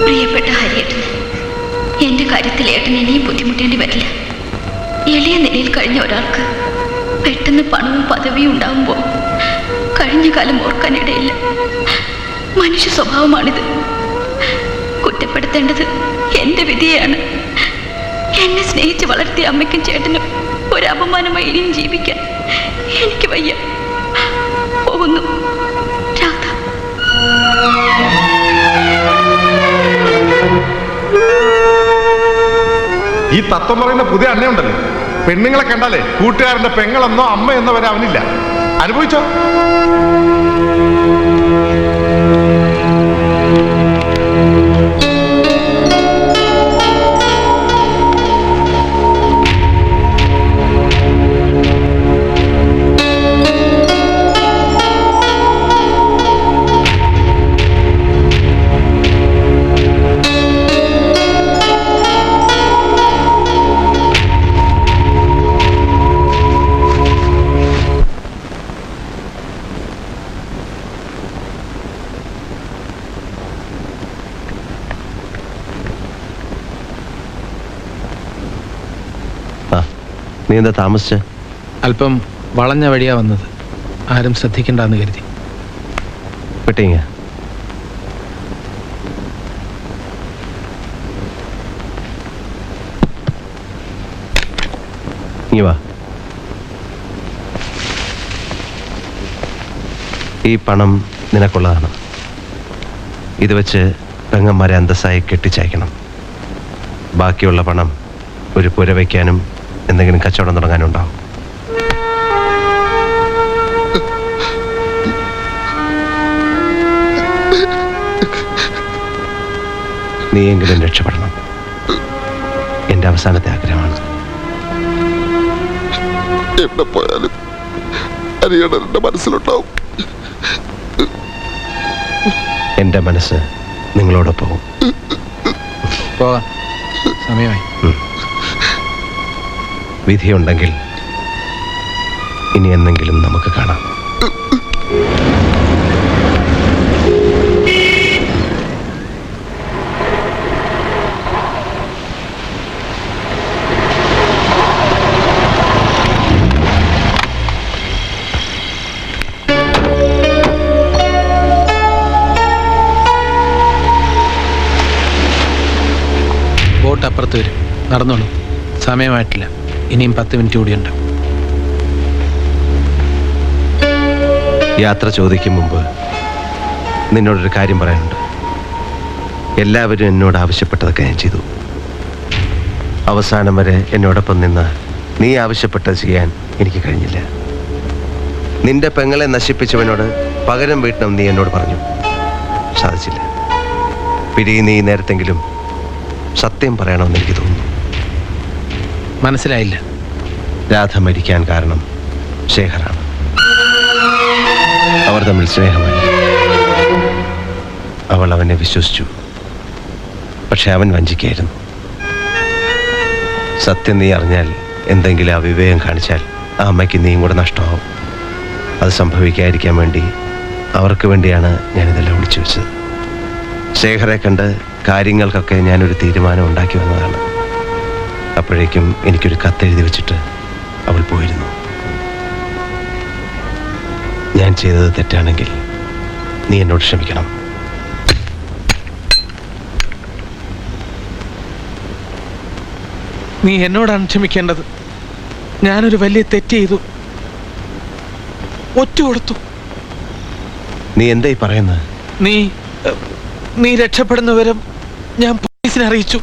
പ്രിയപ്പെട്ട ഹരിയേട്ടന്, എന്റെ കാര്യത്തിൽ ഏട്ടൻ ഇനിയും ബുദ്ധിമുട്ടേണ്ടി വരില്ല. എളിയ നിലയിൽ കഴിഞ്ഞ ഒരാൾക്ക് പെട്ടെന്ന് പണവും പദവിയും ഉണ്ടാകുമ്പോൾ കഴിഞ്ഞ കാലം ഓർക്കാനിടയില്ല. മനുഷ്യ സ്വഭാവമാണിത്. കുറ്റപ്പെടുത്തേണ്ടത് എന്റെ വിധിയാണ്. എന്നെ സ്നേഹിച്ച് വളർത്തിയ അമ്മയ്ക്കും ചേട്ടനും ഒരു അപമാനമായി ഇനിയും ജീവിക്കാൻ എനിക്ക് വയ്യ. പോകുന്നു. രാധ. ഈ തത്വം പറയുന്ന പുതിയ അണ്ണയുണ്ടല്ലോ, പെണ്ണുങ്ങളെ കണ്ടാലേ കൂട്ടുകാരന്റെ പെങ്ങളെന്നോ അമ്മയെന്നോ വരെ അവനില്ല. അനുഭവിച്ചോ? നീ എന്താ താമസിച്ച? അല്പം വളഞ്ഞ വഴിയാ വന്നത്, ആരും ശ്രദ്ധിക്കണ്ടെന്ന് കരുതി. പെട്ടിങ്ങ നീ വാ. ഈ പണം നിനക്കുള്ളതാണ്. ഇത് വെച്ച് പെങ്ങന്മാരെ അന്തസ്സായി കെട്ടിച്ചയക്കണം. ബാക്കിയുള്ള പണം ഒരു പുര വയ്ക്കാനും എന്തെങ്കിലും കച്ചവടം തുടങ്ങാനുണ്ടാവും. നീയെങ്കിലും രക്ഷപ്പെടണം. എന്റെ അവസാനത്തെ ആഗ്രഹമാണ്. എവിടെ പോയാലും ഹരിയേട്ടന്റെ മനസ്സിലുണ്ടാവും. എന്റെ മനസ്സ് നിങ്ങളോടൊപ്പം പോകാം, സമയമായി. വിധിയുണ്ടെങ്കിൽ ഇനി എന്നെങ്കിലും നമുക്ക് കാണാം. ബോട്ട് അപ്പുറത്ത് വരും, നടന്നോളൂ. സമയമായിട്ടില്ല, ഇനിയും 10 മിനിറ്റ് കൂടിയുണ്ട്. യാത്ര ചോദിക്കും മുമ്പ് നിന്നോടൊരു കാര്യം പറയാനുണ്ട്. എല്ലാവരും എന്നോട് ആവശ്യപ്പെട്ടതൊക്കെ ഞാൻ ചെയ്തു. അവസാനം വരെ എന്നോടൊപ്പം നിന്ന് നീ ആവശ്യപ്പെട്ടത് ചെയ്യാൻ എനിക്ക് കഴിഞ്ഞില്ല. നിന്റെ പെങ്ങളെ നശിപ്പിച്ചവനോട് പകരം വീട്ടണം നീ എന്നോട് പറഞ്ഞു. സാധിച്ചില്ല. പിരിയുന്ന ഈ നേരത്തെങ്കിലും സത്യം പറയണമെന്ന് എനിക്ക് തോന്നുന്നു. മനസ്സിലായില്ല. രാധ മരിക്കാൻ കാരണം ശേഖറാണ്. അവർ തമ്മിൽ സ്നേഹമായി. അവൾ അവനെ വിശ്വസിച്ചു. പക്ഷെ അവൻ വഞ്ചിക്കായിരുന്നു. സത്യം നീ അറിഞ്ഞാൽ, എന്തെങ്കിലും അവിവേകം കാണിച്ചാൽ ആ അമ്മയ്ക്ക് നീയും കൂടെ നഷ്ടമാവും. അത് സംഭവിക്കാതിരിക്കാൻ വേണ്ടി, അവർക്ക് വേണ്ടിയാണ് ഞാനിതെല്ലാം ഒളിച്ചു വെച്ചത്. ശേഖറെ കണ്ട് കാര്യങ്ങൾക്കൊക്കെ ഞാനൊരു തീരുമാനം ഉണ്ടാക്കി വന്നതാണ്. അപ്പോഴേക്കും എനിക്കൊരു കത്തെഴുതി വെച്ചിട്ട് അവൾ പോയിരുന്നു. ഞാൻ ചെയ്തത് തെറ്റാണെങ്കിൽ നീ എന്നോട് ക്ഷമിക്കണം. നീ എന്നോടാണ് ക്ഷമിക്കേണ്ടത്. ഞാനൊരു വലിയ തെറ്റ് ചെയ്തു, ഒറ്റ കൊടുത്തു. നീ എന്തായി പറയുന്നത്? നീ രക്ഷപ്പെടുന്ന വിവരം ഞാൻ പോലീസിനെ അറിയിച്ചു.